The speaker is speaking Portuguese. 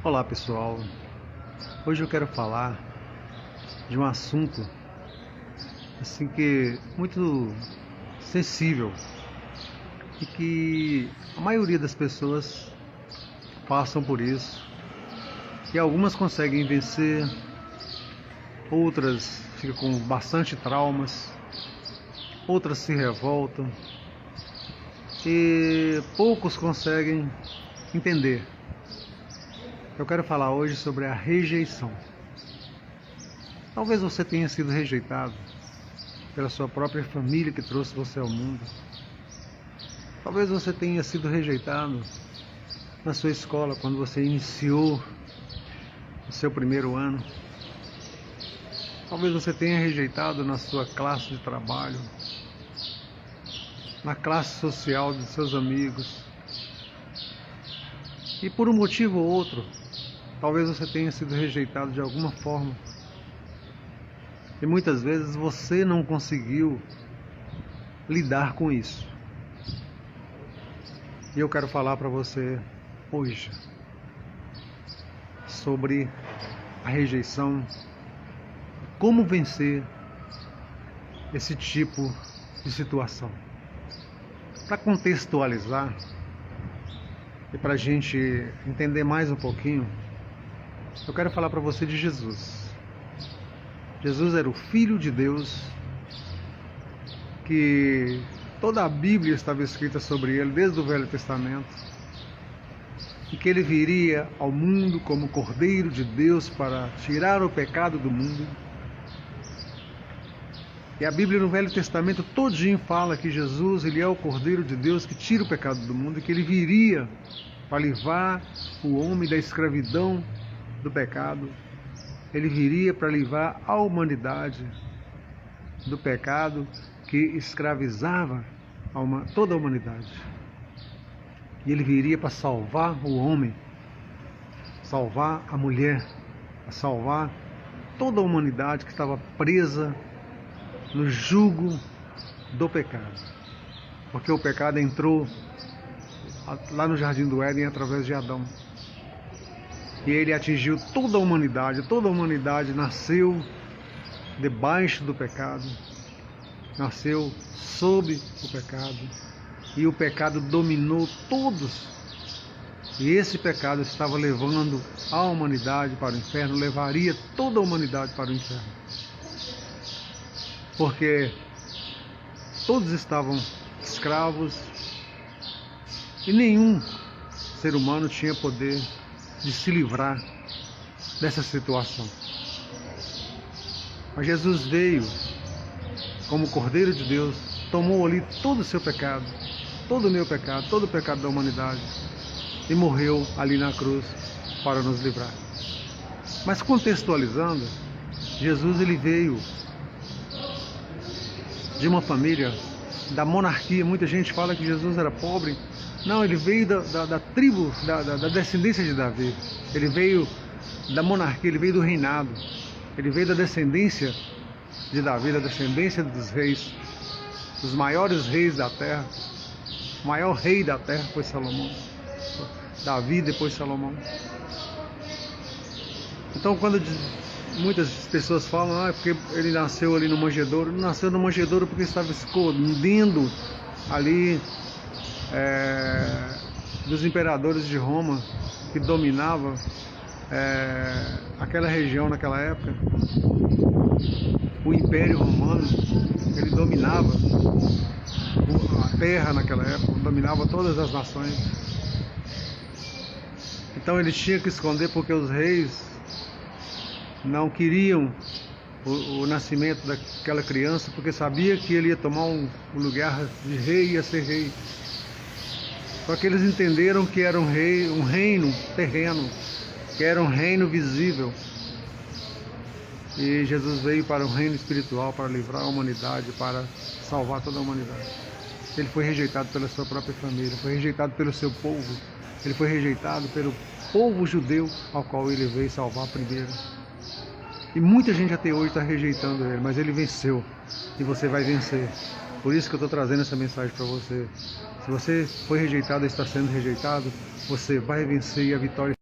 Olá pessoal, hoje eu quero falar de um assunto assim que muito sensível e que a maioria das pessoas passam por isso e algumas conseguem vencer, outras ficam com bastante traumas, outras se revoltam e poucos conseguem entender. Eu quero falar hoje sobre a rejeição. Talvez você tenha sido rejeitado pela sua própria família que trouxe você ao mundo. Talvez você tenha sido rejeitado na sua escola quando você iniciou o seu primeiro ano. Talvez você tenha rejeitado na sua classe de trabalho, na classe social dos seus amigos. E por um motivo ou outro, talvez você tenha sido rejeitado de alguma forma. E muitas vezes você não conseguiu lidar com isso. E eu quero falar para você hoje sobre a rejeição, como vencer esse tipo de situação. Para contextualizar e para a gente entender mais um pouquinho, eu quero falar para você de Jesus. Jesus era o Filho de Deus, que toda a Bíblia estava escrita sobre ele, desde o Velho Testamento, e que ele viria ao mundo como Cordeiro de Deus para tirar o pecado do mundo. E a Bíblia no Velho Testamento todinho fala que Jesus, ele é o Cordeiro de Deus que tira o pecado do mundo, e que ele viria para livrar o homem da escravidão do pecado. Ele viria para livrar a humanidade do pecado que escravizava toda a humanidade. E ele viria para salvar o homem, salvar a mulher, salvar toda a humanidade que estava presa no jugo do pecado. Porque o pecado entrou lá no Jardim do Éden através de Adão. E ele atingiu toda a humanidade nasceu debaixo do pecado, nasceu sob o pecado, e o pecado dominou todos, e esse pecado estava levando a humanidade para o inferno, levaria toda a humanidade para o inferno, porque todos estavam escravos e nenhum ser humano tinha poder de se livrar dessa situação. Mas Jesus veio como Cordeiro de Deus, tomou ali todo o seu pecado, todo o meu pecado, todo o pecado da humanidade, e morreu ali na cruz para nos livrar. Mas contextualizando, Jesus ele veio de uma família da monarquia. Muita gente fala que Jesus era pobre. Não, ele veio da tribo, da descendência de Davi. Ele veio da monarquia, ele veio do reinado. Ele veio da descendência de Davi, da descendência dos reis, dos maiores reis da terra. O maior rei da terra foi Salomão. Davi, depois Salomão. Então, quando muitas pessoas falam, é porque ele nasceu ali no manjedouro, não nasceu no manjedouro porque estava escondendo ali dos imperadores de Roma que dominavam aquela região naquela época. O Império Romano, ele dominava a terra naquela época, dominava todas as nações. Então ele tinha que esconder porque os reis não queriam o nascimento daquela criança, porque sabia que ele ia tomar o lugar de rei, ia ser rei. Só que eles entenderam que era um reino terreno, que era um reino visível. E Jesus veio para o reino espiritual, para livrar a humanidade, para salvar toda a humanidade. Ele foi rejeitado pela sua própria família, foi rejeitado pelo seu povo, ele foi rejeitado pelo povo judeu ao qual ele veio salvar primeiro. E muita gente até hoje está rejeitando ele, mas ele venceu. E você vai vencer. Por isso que eu estou trazendo essa mensagem para você. Se você foi rejeitado ou está sendo rejeitado, você vai vencer e a vitória